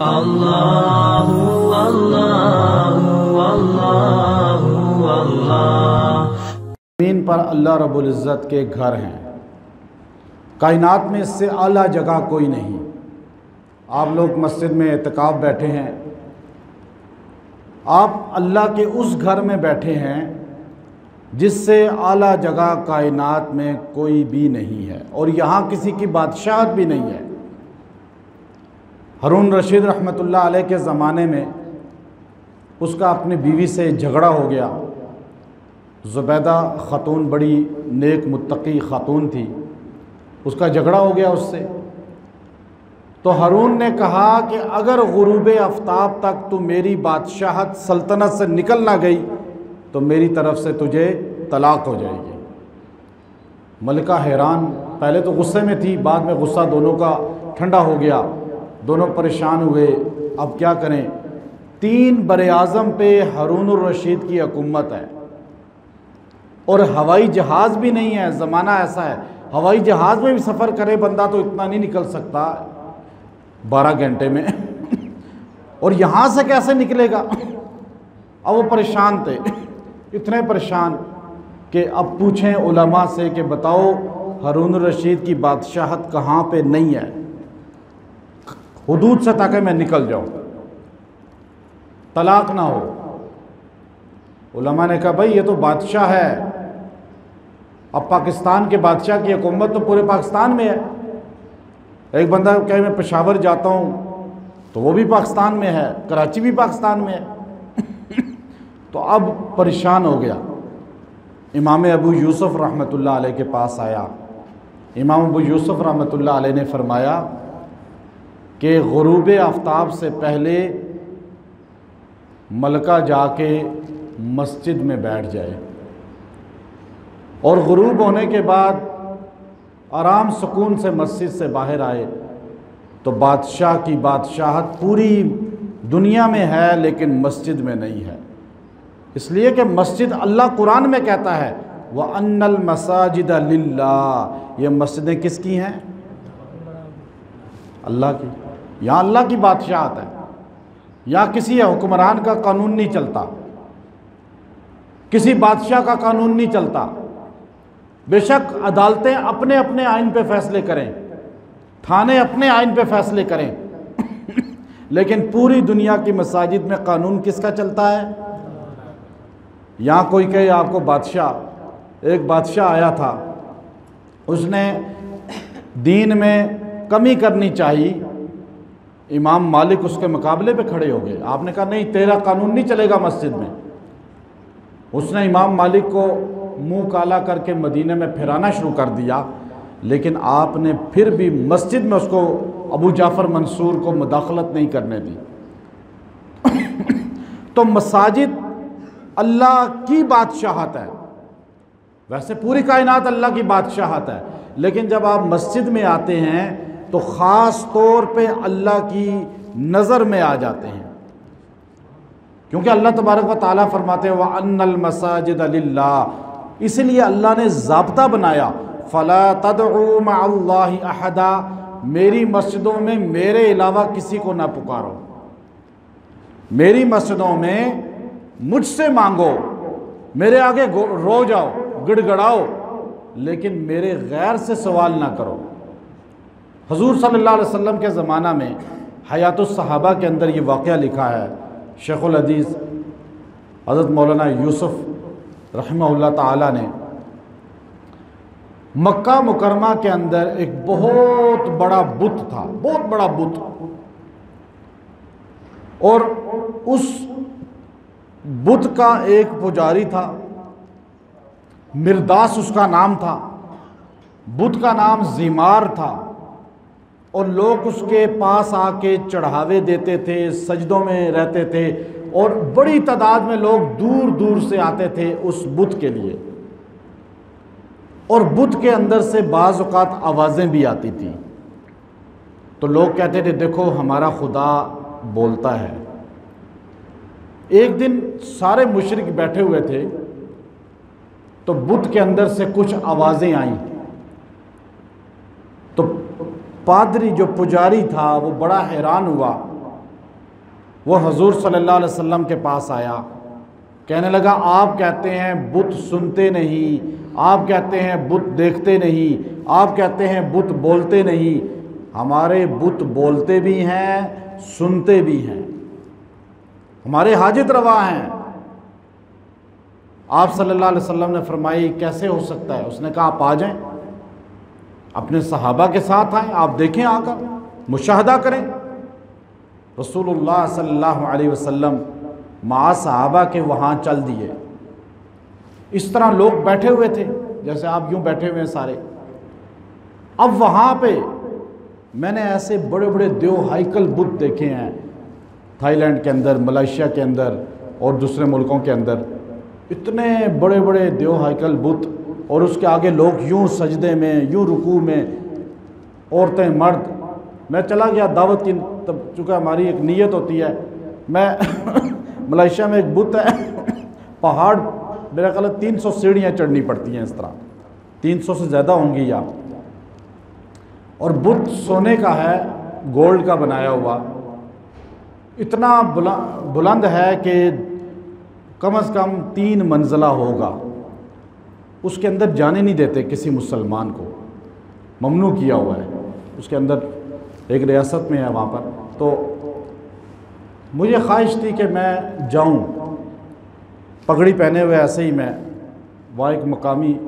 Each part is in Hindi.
अल्लाहु अल्लाहु अल्लाहु अल्लाह। ज़मीन पर अल्लाह रब्बुल इज़्ज़त के घर हैं। कायनात में इससे आला जगह कोई नहीं। आप लोग मस्जिद में एतकाफ़ बैठे हैं, आप अल्लाह के उस घर में बैठे हैं जिससे आला जगह कायनात में कोई भी नहीं है और यहाँ किसी की बादशाहत भी नहीं है। हारून रशीद रहमतुल्लाह अलैह के ज़माने में उसका अपनी बीवी से झगड़ा हो गया। ज़ुबैदा ख़ातून बड़ी नेक मुत्तकी ख़ातून थी, उसका झगड़ा हो गया उससे। तो हारून ने कहा कि अगर गुरूब आफ्ताब तक तू मेरी बादशाहत सल्तनत से निकल ना गई तो मेरी तरफ से तुझे तलाक हो जाएगी। मलिका हैरान, पहले तो गुस्से में थी, बाद में गुस्सा दोनों का ठंडा हो गया, दोनों परेशान हुए। अब क्या करें? 3 बर-ए-आज़म पे हारून रशीद की हुकूमत है और हवाई जहाज़ भी नहीं है। ज़माना ऐसा है, हवाई जहाज़ में भी सफ़र करे बंदा तो इतना नहीं निकल सकता 12 घंटे में और यहाँ से कैसे निकलेगा? अब वो परेशान थे, इतने परेशान कि अब पूछें उलमा से कि बताओ हारून रशीद की बादशाहत कहाँ पे नहीं है, हुदूद से ताकि मैं निकल जाऊँ, तलाक ना हो। उलमा ने कहा भाई ये तो बादशाह है, अब पाकिस्तान के बादशाह की हुकूमत तो पूरे पाकिस्तान में है। एक बंदा कहे मैं पेशावर जाता हूँ तो वो भी पाकिस्तान में है, कराची भी पाकिस्तान में है। तो अब परेशान हो गया, इमाम अबू यूसुफ रहमतुल्लाह अलैह के पास आया। इमाम अबू यूसुफ रहमतुल्लाह अलैह ने फरमाया कि गुरूब आफ्ताब से पहले मलका जाके मस्जिद में बैठ जाए और गुरूब होने के बाद आराम सुकून से मस्जिद से बाहर आए तो बादशाह की बादशाहत पूरी दुनिया में है लेकिन मस्जिद में नहीं है। इसलिए कि मस्जिद, अल्लाह कुरान में कहता है व अन्नल मसाजिद लिल्लाह, ये मस्जिदें किसकी हैं? अल्लाह की। यहाँ अल्लाह की बादशाहत है, यहाँ किसी हुक्मरान का कानून नहीं चलता, किसी बादशाह का कानून नहीं चलता। बेशक अदालतें अपने अपने आइन पे फैसले करें, थाने अपने आइन पे फैसले करें लेकिन पूरी दुनिया की मसाजिद में कानून किसका चलता है? यहाँ कोई कहे आपको बादशाह, एक बादशाह आया था, उसने दीन में कमी करनी चाहिए, इमाम मालिक उसके मुकाबले पे खड़े हो गए। आपने कहा नहीं तेरा कानून नहीं चलेगा मस्जिद में। उसने इमाम मालिक को मुंह काला करके मदीने में फिराना शुरू कर दिया, लेकिन आपने फिर भी मस्जिद में उसको, अबू जाफ़र मंसूर को मुदाखलत नहीं करने दी। तो मसाजिद अल्लाह की बादशाहत है, वैसे पूरी कायनात अल्लाह की बादशाहत है, लेकिन जब आप मस्जिद में आते हैं तो ख़ास तौर पे अल्लाह की नज़र में आ जाते हैं, क्योंकि अल्लाह तबारक व तआला फरमाते हैं व अन्नल मसाजिद लिल्लाह। इसलिए अल्लाह ने ज़ाब्ता बनाया फ़ला तदउ मअल्लाहि अहदा, मेरी मस्जिदों में मेरे अलावा किसी को ना पुकारो, मेरी मस्जिदों में मुझसे मांगो, मेरे आगे रो जाओ, गिड़गड़ाओ, लेकिन मेरे गैर से सवाल ना करो। हुज़ूर सल्लल्लाहु अलैहि वसल्लम के ज़माना में हयातुस सहाबा के अंदर ये वाक़या लिखा है। शेखुल हदीस हज़रत मौलाना यूसुफ़ रहमहुल्लाह ताला ने मक्का मुकरमा के अंदर एक बहुत बड़ा बुत था, बहुत बड़ा बुत, और उस बुत का एक पुजारी था, मिर्दास उसका नाम था, बुत का नाम ज़ीमार था, और लोग उसके पास आके चढ़ावे देते थे, सजदों में रहते थे और बड़ी तादाद में लोग दूर दूर से आते थे उस बुत के लिए। और बुत के अंदर से बाज़ औक़ात आवाज़ें भी आती थी, तो लोग कहते थे देखो हमारा खुदा बोलता है। एक दिन सारे मुशरिक बैठे हुए थे तो बुत के अंदर से कुछ आवाज़ें आईं, तो पादरी जो पुजारी था वो बड़ा हैरान हुआ वो हजूर सल्लल्लाहु अलैहि वसल्लम के पास आया, कहने लगा आप कहते हैं बुत सुनते नहीं, आप कहते हैं बुत देखते नहीं, आप कहते हैं बुत बोलते नहीं। हमारे बुत बोलते भी हैं, सुनते भी हैं, हमारे हाजित रवा हैं। आप सल्लल्लाहु अलैहि वसल्लम ने फरमाई कैसे हो सकता है? उसने कहा आप आ जाएं, अपने सहाबा के साथ आएं, आप देखें, आकर मुशाहदा करें। रसूलुल्लाह सल्लल्लाहु अलैहि वसल्लम मा सहाबा के वहाँ चल दिए। इस तरह लोग बैठे हुए थे जैसे आप यूं बैठे हुए हैं सारे। अब वहाँ पे मैंने ऐसे बड़े बड़े देव हाइकल बुत देखे हैं, थाईलैंड के अंदर, मलेशिया के अंदर और दूसरे मुल्कों के अंदर, इतने बड़े बड़े देव हाइकल बुत, और उसके आगे लोग यूं सजदे में, यूं रुकू में, औरतें मर्द। मैं चला गया दावत की, तब चूँकि हमारी एक नीयत होती है। मैं मलेशिया में एक बुत है, पहाड़, मेरा ख्याल 300 सीढ़ियाँ चढ़नी पड़ती हैं, इस तरह 300 से ज़्यादा होंगी या। और बुत सोने का है, गोल्ड का बनाया हुआ, इतना बुलंद है कि कम से कम 3 मंजिला होगा। उसके अंदर जाने नहीं देते किसी मुसलमान को, ममनू किया हुआ है। उसके अंदर एक रियासत में है वहाँ पर। तो मुझे ख्वाहिश थी कि मैं जाऊँ, पगड़ी पहने हुए ऐसे ही मैं। वहाँ एक मकामी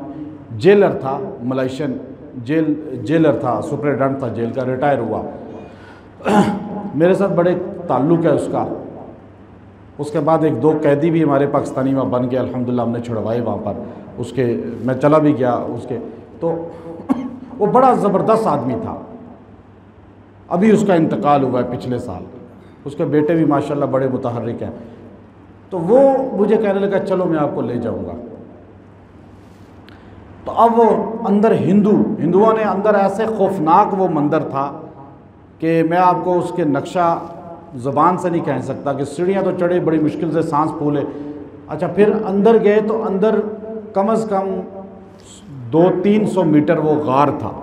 जेलर था, मलेशियन जेलर था, सुपरिटेंडेंट था जेल का, रिटायर हुआ। मेरे साथ बड़े ताल्लुक़ है उसका। उसके बाद 1-2 कैदी भी हमारे पाकिस्तानी वहाँ बन गए, अल्हम्दुलिल्लाह हमने छुड़वाए वहाँ पर। उसके मैं चला भी गया उसके, तो वो बड़ा ज़बरदस्त आदमी था। अभी उसका इंतकाल हुआ है पिछले साल। उसके बेटे भी माशाल्लाह बड़े मुतहर्रिक हैं। तो वो मुझे कहने लगा चलो मैं आपको ले जाऊंगा। तो अब वो अंदर हिंदुओं ने अंदर ऐसे खौफनाक वो मंदिर था कि मैं आपको उसके नक्शा ज़बान से नहीं कह सकता कि सीढ़ियाँ तो चढ़े, बड़ी मुश्किल से सांस फूले। अच्छा, फिर अंदर गए तो अंदर कम से कम 200-300 मीटर वो गार था,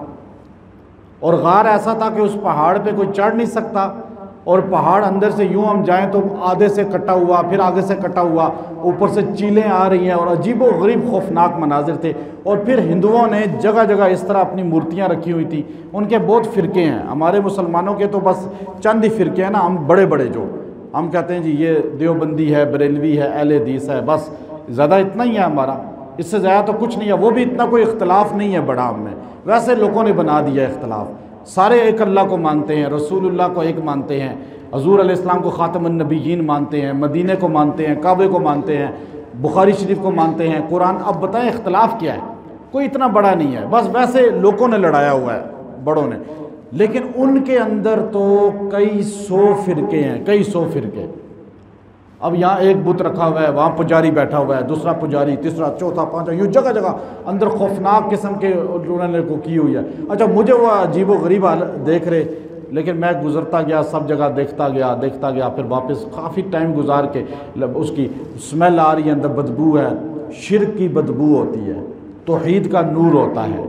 और गार ऐसा था कि उस पहाड़ पे कोई चढ़ नहीं सकता, और पहाड़ अंदर से यूं हम जाएं तो आधे से कटा हुआ, फिर आगे से कटा हुआ, ऊपर से चीलें आ रही हैं, और अजीबो गरीब खौफनाक मनाजिर थे। और फिर हिंदुओं ने जगह जगह इस तरह अपनी मूर्तियां रखी हुई थी। उनके बहुत फ़िरके हैं, हमारे मुसलमानों के तो बस चंद ही फ़िरके हैं ना, हम बड़े बड़े जो हम कहते हैं जी ये देवबंदी है, बरेलवी है, अहले हदीस है, बस ज़्यादा इतना ही है हमारा, इससे ज़्यादा तो कुछ नहीं है। वो भी इतना कोई इख्तलाफ नहीं है बड़ा हम में, वैसे लोगों ने बना दिया इख्तलाफ। सारे एक अल्लाह को मानते हैं, रसूलुल्लाह को एक मानते हैं, हजूर अलैहिस्सलाम को ख़ातमुन नबिय्यीन मानते हैं, मदीने को मानते हैं, काबे को मानते हैं, बुखारी शरीफ को मानते हैं, कुरान। अब बताएं इख्तलाफ क्या है? कोई इतना बड़ा नहीं है, बस वैसे लोगों ने लड़ाया हुआ है बड़ों ने। लेकिन उनके अंदर तो कई 100 फ़िरके हैं, कई 100 फ़िरके। अब यहाँ एक बुत रखा हुआ है, वहाँ पुजारी बैठा हुआ है, दूसरा पुजारी, तीसरा, चौथा, पांचवा, यूँ जगह जगह अंदर खौफनाक किस्म के उन्होंने को की हुई है। अच्छा, मुझे वो अजीब व गरीब देख रहे, लेकिन मैं गुजरता गया, सब जगह देखता गया। फिर वापस काफ़ी टाइम गुजार के उसकी स्मेल आ रही है, अंदर बदबू है, शिर्क की बदबू होती है, तौहीद का नूर होता है।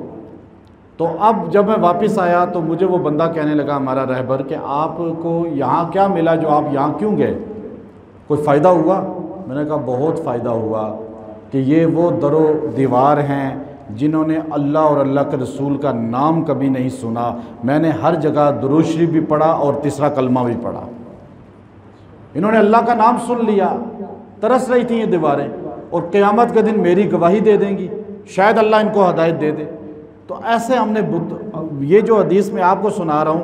तो अब जब मैं वापस आया तो मुझे वो बंदा कहने लगा, हमारा रहबर, कि आपको यहाँ क्या मिला जो आप यहाँ क्यों गए? कोई फ़ायदा हुआ? मैंने कहा बहुत फ़ायदा हुआ कि ये वो दरो दीवार हैं जिन्होंने अल्लाह और अल्लाह के रसूल का नाम कभी नहीं सुना। मैंने हर जगह दुरूद शरीफ भी पढ़ा और तीसरा कलमा भी पढ़ा। इन्होंने अल्लाह का नाम सुन लिया, तरस रही थी ये दीवारें, और क़यामत के दिन मेरी गवाही दे देंगी, शायद अल्लाह इनको हदायत दे दे। तो ऐसे हमने ये जो हदीस में आपको सुना रहा हूँ,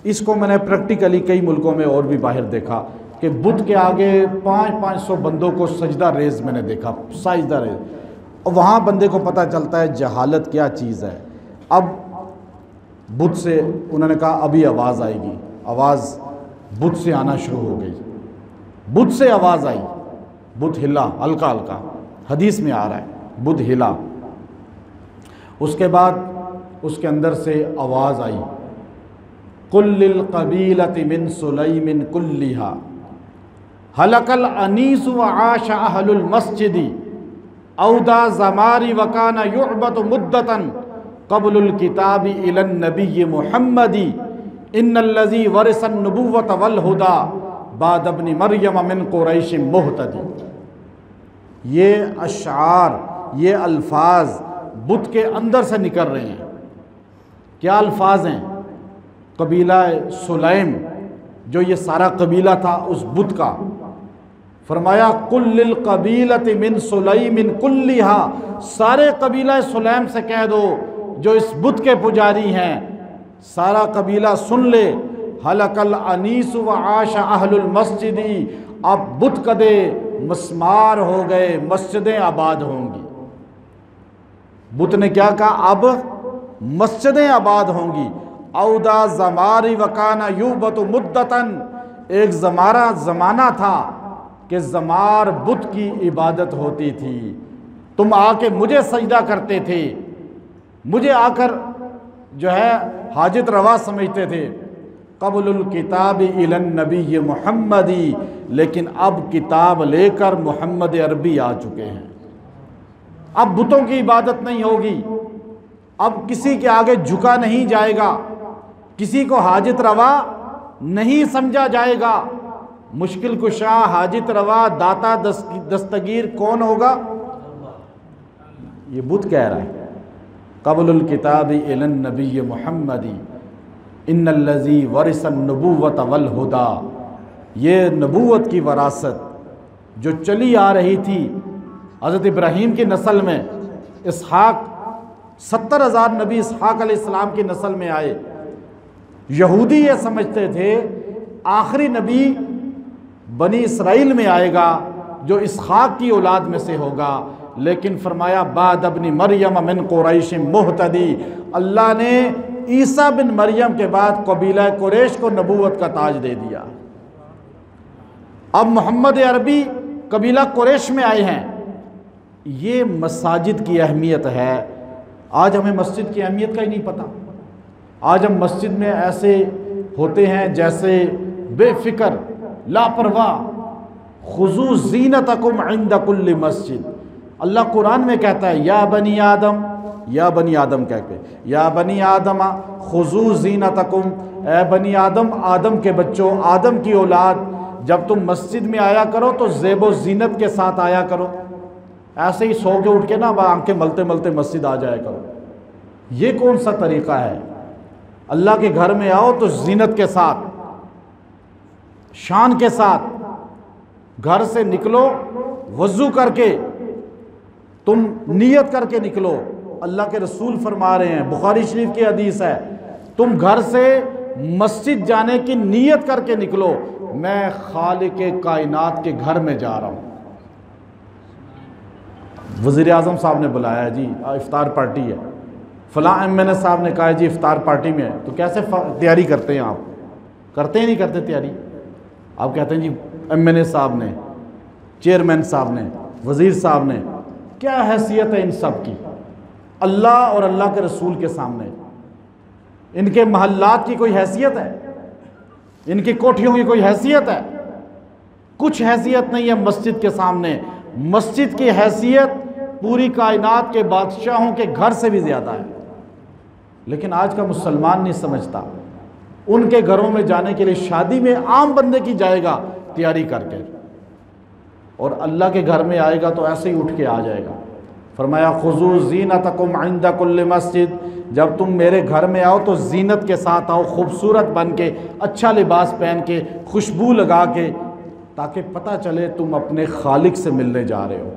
इसको मैंने प्रैक्टिकली कई मुल्कों में और भी बाहर देखा कि बुत के आगे 500-500 बंदों को सजदा रेज मैंने देखा, सजदा रेज। और वहाँ बंदे को पता चलता है जहालत क्या चीज़ है। अब बुत से उन्होंने कहा अभी आवाज़ आएगी, आवाज़ बुत से आना शुरू हो गई, बुत से आवाज़ आई, बुत हिला हल्का हल्का, हदीस में आ रहा है बुत हिला। उसके बाद उसके अंदर से आवाज़ आई, कुल्लिल कबीलति मिन सुलैमिन कुल्लिहा हलकल अनीस व आशा अहलुल मस्जिदी औदा ज़मारी वकाना युअबतु मुद्दतन क़ब्लुल किताबी इलन नबी मुहम्मदी इन्नल्लज़ी वरिसन नुबुव्वत वल हुदा बाद इब्न मरियम मिन कुरैश मुहतदी। ये अशार, ये अल्फाज बुत के अंदर से निकल रहे हैं। क्या अल्फाज हैं? कबीला सुलैम, जो ये सारा कबीला था उस बुत का, फरमाया कुल्लिल कबीलत मिन सुलैमिन कुल्लिहा, सारे कबीला सुलैम से कह दो जो इस बुत के पुजारी हैं, सारा कबीला सुन ले, हलकल अनीस व आशा अहलुल मस्जिदी, अब बुत कदे मस्मार हो गए, मस्जिदें आबाद होंगी। बुत ने क्या कहा? अब मस्जिदें आबाद होंगी। औदा जमारी वकाना यूबतु मुद्दतन, एक ज़माना था कि ज़मार बुत की इबादत होती थी। तुम आके मुझे सजदा करते थे, मुझे आकर जो है हाजत रवा समझते थे। क़ब्लुल किताब इलन नबी मुहम्मदी, लेकिन अब किताब लेकर मोहम्मद अरबी आ चुके हैं। अब बुतों की इबादत नहीं होगी, अब किसी के आगे झुका नहीं जाएगा, किसी को हाजत रवा नहीं समझा जाएगा। मुश्किल कुशा, हाजत रवा, दाता दस्तगीर कौन होगा? ये बुत कह रहा है। क़ब्लुल किताब इलन नबी मुहम्मदी इन्नल्लज़ी वरिसन नबुव्वत वल हुदा, ये नबूवत की वरासत जो चली आ रही थी हज़रत इब्राहीम की नस्ल में, इसहाक 70,000 नबी इसहाक अलैहिस्सलाम की नस्ल में आए। यहूदी ये समझते थे आखिरी नबी बनी इसराइल में आएगा जो इसहाक की औलाद में से होगा, लेकिन फरमाया बाद इब्न मरियम मिन कुरैश मुहतदी, अल्लाह ने ईसा बिन मरियम के बाद कबीला कुरैश को नबूवत का ताज दे दिया। अब मोहम्मद अरबी कबीला कुरैश में आए हैं। ये मसाजिद की अहमियत है। आज हमें मस्जिद की अहमियत का ही नहीं पता। आज हम मस्जिद में ऐसे होते हैं जैसे बेफिक्र, लापरवाह। खुजू ज़ीनतकुम इंद कुल्ली मस्जिद, अल्लाह कुरान में कहता है या बनी आदम, या बनी आदम कह के, या बनी आदम खुजू ज़ीनतकुम, ए बनी आदम, आदम के बच्चों, आदम की औलाद, जब तुम मस्जिद में आया करो तो ज़ेबो ज़ीनत के साथ आया करो। ऐसे ही सो के उठ के ना आंखें मलते मलते मस्जिद आ जाया करो। ये कौन सा तरीका है? अल्लाह के घर में आओ तो ज़ीनत के साथ, शान के साथ, घर से निकलो वज़ू करके, तुम नियत करके निकलो। अल्लाह के रसूल फरमा रहे हैं, बुखारी शरीफ की हदीस है, तुम घर से मस्जिद जाने की नियत करके निकलो, मैं खालिके कायनात के घर में जा रहा हूँ। वज़ीर आज़म साहब ने बुलाया जी, इफ्तार पार्टी है, फ़लाँ MNA साहब ने कहा जी इफ्तार पार्टी में है, तो कैसे तैयारी करते हैं आप? करते ही नहीं करते तैयारी। आप कहते हैं जी MNA साहब ने, चेयरमैन साहब ने, वज़ीर साहब ने, क्या हैसियत है इन सब की अल्लाह और अल्लाह के रसूल के सामने? इनके महल्लात की कोई हैसियत है? इनकी कोठियों की कोई हैसियत है? कुछ हैसियत नहीं है मस्जिद के सामने। मस्जिद की हैसियत पूरी कायनात के बादशाहों के घर से भी ज़्यादा है। लेकिन आज का मुसलमान नहीं समझता। उनके घरों में जाने के लिए शादी में आम बंदे की जाएगा तैयारी करके, और अल्लाह के घर में आएगा तो ऐसे ही उठ के आ जाएगा। फरमाया खुजू ज़ीनतकुम इंद कुल्ली मस्जिद, जब तुम मेरे घर में आओ तो ज़ीनत के साथ आओ, खूबसूरत बन के, अच्छा लिबास पहन के, खुशबू लगा के, ताकि पता चले तुम अपने खालिक से मिलने जा रहे हो।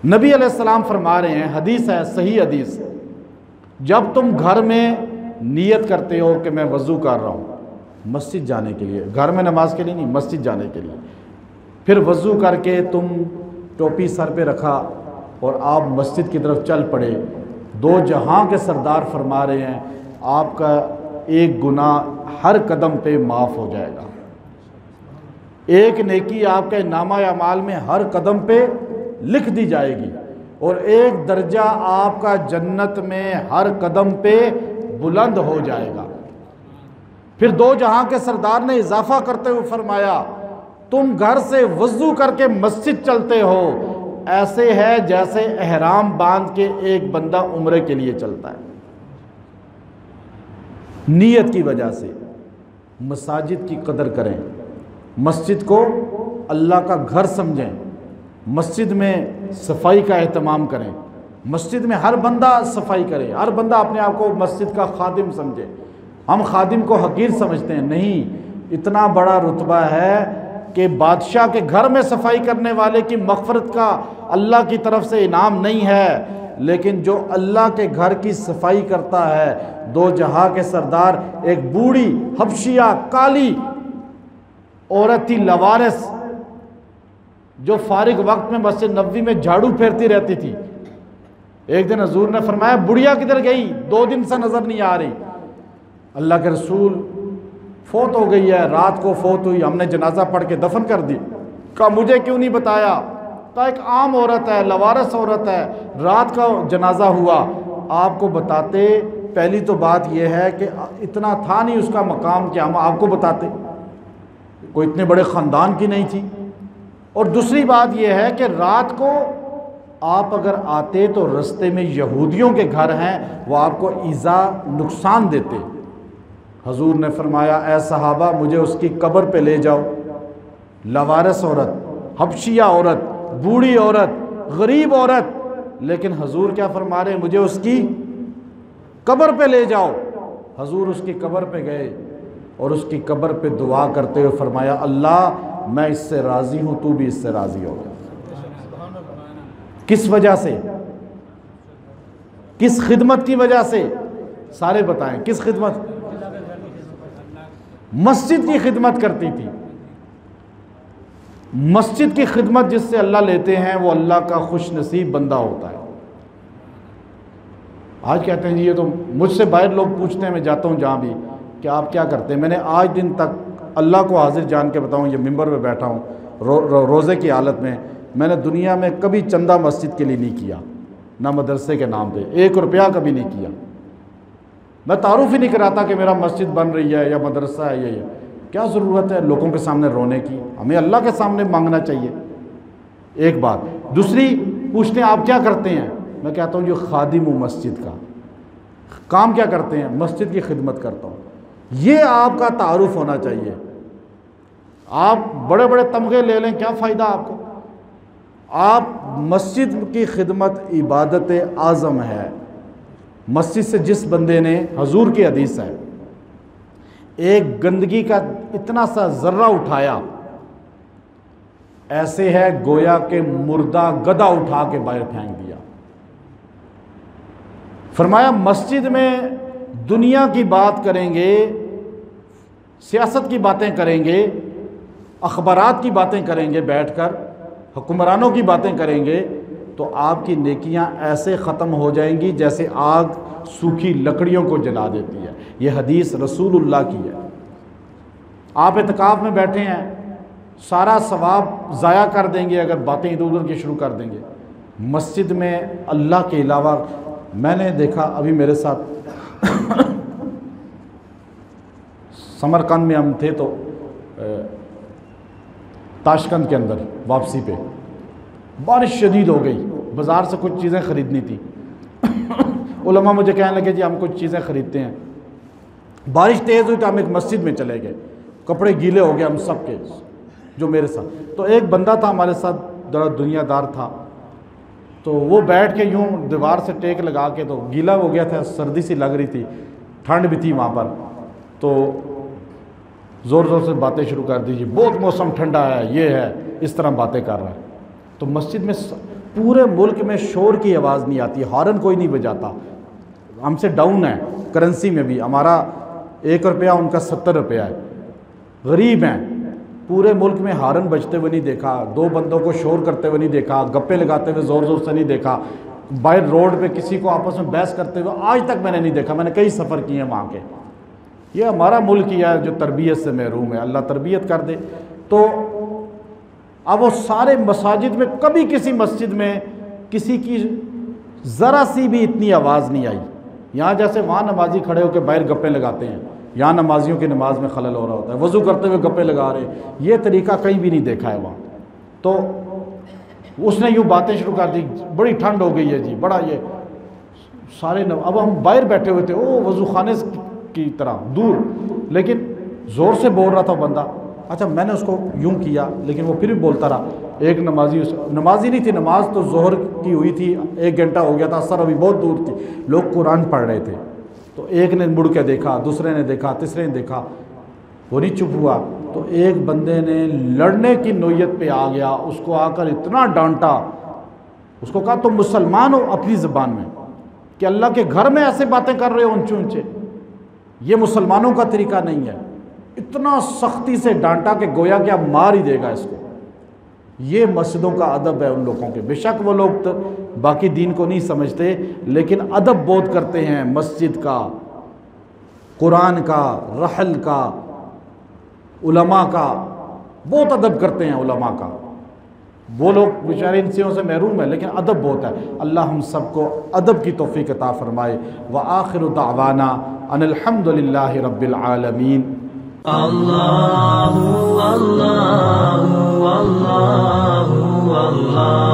नबी अलैहिस्सलाम फरमा रहे हैं, हदीस है, सही हदीस, जब तुम घर में नियत करते हो कि मैं वज़ू कर रहा हूँ मस्जिद जाने के लिए, घर में नमाज के लिए नहीं, मस्जिद जाने के लिए, फिर वज़ू करके तुम टोपी सर पे रखा और आप मस्जिद की तरफ चल पड़े, दो जहां के सरदार फरमा रहे हैं आपका एक गुनाह हर कदम पे माफ़ हो जाएगा। एक नेकी आपके नामा अमाल में हर कदम पे लिख दी जाएगी, और एक दर्जा आपका जन्नत में हर कदम पे बुलंद हो जाएगा। फिर दो जहां के सरदार ने इजाफा करते हुए फरमाया, तुम घर से वज़ू करके मस्जिद चलते हो, ऐसे है जैसे एहराम बांध के एक बंदा उम्रे के लिए चलता है। नीयत की वजह से मसाजिद की कदर करें, मस्जिद को अल्लाह का घर समझें, मस्जिद में सफाई का एहतमाम करें, मस्जिद में हर बंदा सफाई करे, हर बंदा अपने आप को मस्जिद का खादिम समझे। हम खादिम को हकीर समझते हैं, नहीं, इतना बड़ा रुतबा है कि बादशाह के घर में सफाई करने वाले की मग़फ़िरत का अल्लाह की तरफ से इनाम नहीं है, लेकिन जो अल्लाह के घर की सफाई करता है, दो जहां के सरदार, एक बूढ़ी हबशिया काली औरत थी लवारिस, जो फारिग वक्त में मस्जिद नबवी में झाड़ू फेरती रहती थी। एक दिन हजूर ने फरमाया, बुढ़िया किधर गई, 2 दिन से नजर नहीं आ रही। अल्लाह के रसूल, फोत हो गई है, रात को फोत हुई, हमने जनाजा पढ़ के दफन कर दी। कहा मुझे क्यों नहीं बताया? कहा एक आम औरत है, लवारस औरत है, रात का जनाजा हुआ, आपको बताते। पहली तो बात यह है कि इतना था नहीं उसका मकाम कि हम आपको बताते, कोई इतने बड़े ख़ानदान की नहीं थी। और दूसरी बात यह है कि रात को आप अगर आते तो रास्ते में यहूदियों के घर हैं, वो आपको ईज़ा नुकसान देते। हजूर ने फरमाया, ऐ सहाबा, मुझे उसकी कब्र पे ले जाओ। लवारस औरत, हबशिया औरत, बूढ़ी औरत, गरीब औरत, लेकिन हजूर क्या फरमा रहे, मुझे उसकी कब्र पे ले जाओ। हजूर उसकी कब्र पे गए और उसकी कब्र पे दुआ करते हुए फरमाया, अल्लाह मैं इससे राज़ी हूँ, तू भी इससे राज़ी हो। किस वजह से? किस खिदमत की वजह से? सारे बताएं, किस खिदमत? मस्जिद की खिदमत करती थी। मस्जिद की खिदमत जिससे अल्लाह लेते हैं वो अल्लाह का खुश नसीब बंदा होता है। आज कहते हैं जी, ये तो मुझसे बाहर लोग पूछते हैं, मैं जाता हूँ जहाँ भी, कि आप क्या करते हैं। मैंने आज दिन तक अल्लाह को हाजिर जान के बताऊँ, ये मिंबर पे बैठा हूँ रोज़े की हालत में, मैंने दुनिया में कभी चंदा मस्जिद के लिए नहीं किया, ना मदरसे के नाम पे 1 रुपया कभी नहीं किया। मैं तारुफ ही नहीं कराता कि मेरा मस्जिद बन रही है या मदरसा है ये। क्या ज़रूरत है लोगों के सामने रोने की? हमें अल्लाह के सामने मांगना चाहिए। एक बात। दूसरी, पूछते हैं आप क्या करते हैं? मैं कहता हूँ जो खादिम हूँ मस्जिद का, काम क्या करते हैं? मस्जिद की खिदमत करता हूँ। ये आपका तारुफ होना चाहिए। आप बड़े बड़े तमगे ले लें, क्या फ़ायदा आपको? आप मस्जिद की खिदमत इबादत आज़म है। मस्जिद से जिस बंदे ने, हजूर की हदीस है, एक गंदगी का इतना सा ज़र्रा उठाया, ऐसे है गोया के मुर्दा गधा उठा के बाहर फेंक दिया। फरमाया मस्जिद में दुनिया की बात करेंगे, सियासत की बातें करेंगे, अखबारात की बातें करेंगे, बैठकर हुक्मरानों की बातें करेंगे, तो आपकी नेकियां ऐसे ख़त्म हो जाएंगी जैसे आग सूखी लकड़ियों को जला देती है। यह हदीस रसूलुल्लाह की है। आप इत्काफ में बैठे हैं, सारा सवाब ज़ाया कर देंगे अगर बातें इधर उधर की शुरू कर देंगे। मस्जिद में अल्लाह के अलावा, मैंने देखा अभी मेरे साथ समरकंद में हम थे, तो ताशकंद के अंदर वापसी पे बारिश शदीद हो गई, बाज़ार से कुछ चीज़ें ख़रीदनी थी। उलमा मुझे कहने लगे जी हम कुछ चीज़ें ख़रीदते हैं। बारिश तेज़ हुई तो हम एक मस्जिद में चले गए, कपड़े गीले हो गए हम सब के, जो मेरे साथ। तो एक बंदा था हमारे साथ, बड़ा दुनियादार था, तो वो बैठ के यूँ दीवार से टेक लगा के, तो गीला हो गया था, सर्दी सी लग रही थी, ठंड भी थी वहाँ पर, तो ज़ोर ज़ोर से बातें शुरू कर दीजिए, बहुत मौसम ठंडा है, ये है, इस तरह बातें कर रहा है। तो मस्जिद में पूरे मुल्क में शोर की आवाज़ नहीं आती, हॉर्न कोई नहीं बजाता। हमसे डाउन है करेंसी में भी, हमारा 1 रुपया उनका 70 रुपया है, गरीब हैं। पूरे मुल्क में हॉर्न बजते हुए नहीं देखा, 2 बंदों को शोर करते हुए नहीं देखा, गप्पे लगाते हुए ज़ोर ज़ोर से नहीं देखा, बाहर रोड पे किसी को आपस में बहस करते हुए आज तक मैंने नहीं देखा। मैंने कई सफ़र किए हैं वहाँ के। ये हमारा मुल्क ही है जो तरबियत से महरूम है, अल्लाह तरबियत कर दे। तो अब वो सारे मसाजिद में, कभी किसी मस्जिद में किसी की ज़रा सी भी इतनी आवाज़ नहीं आई। यहाँ जैसे वहाँ नमाजी खड़े होकर बाहर गप्पे लगाते हैं, यहाँ नमाजियों की नमाज में खलल हो रहा होता है, वज़ू करते हुए गप्पे लगा रहे हैं, ये तरीका कहीं भी नहीं देखा है वहाँ। तो उसने यूँ बातें शुरू कर दी, बड़ी ठंड हो गई है जी, बड़ा ये सारे अब हम बाहर बैठे हुए थे, ओ वज़ू खाने की तरह दूर, लेकिन ज़ोर से बोल रहा था बंदा। अच्छा, मैंने उसको यूं किया, लेकिन वो फिर भी बोलता रहा। एक नमाजी नहीं थी, नमाज तो जोहर की हुई थी, 1 घंटा हो गया था, असर अभी बहुत दूर थी, लोग कुरान पढ़ रहे थे। तो एक ने मुड़ के देखा, दूसरे ने देखा, तीसरे ने देखा, वो नहीं चुप हुआ। तो एक बंदे ने लड़ने की नौयत पे आ गया, उसको आकर इतना डांटा, उसको कहा तुम मुसलमान हो अपनी ज़बान में, कि अल्लाह के घर में ऐसे बातें कर रहे हो ऊंचे ऊंचे, ये मुसलमानों का तरीका नहीं है। इतना सख्ती से डांटा कि गोया कि अब मार ही देगा इसको। ये मस्जिदों का अदब है उन लोगों के। बेशक वो लोग तो बाकी दीन को नहीं समझते, लेकिन अदब बहुत करते हैं मस्जिद का, कुरान का, रहल का, उलमा का, बहुत अदब करते हैं उलमा का। वो लोग बेचारे इन चीज़ों से महरूम है, लेकिन अदब बहुत है। अल्लाह हम सबको अदब की तौफीक अता फरमाए। व आखिर दावाना अनिल हम्दुलिल्लाहि रब्बिल आलमीन। अल्लाहु अल्लाहु अल्लाहु अल्लाह।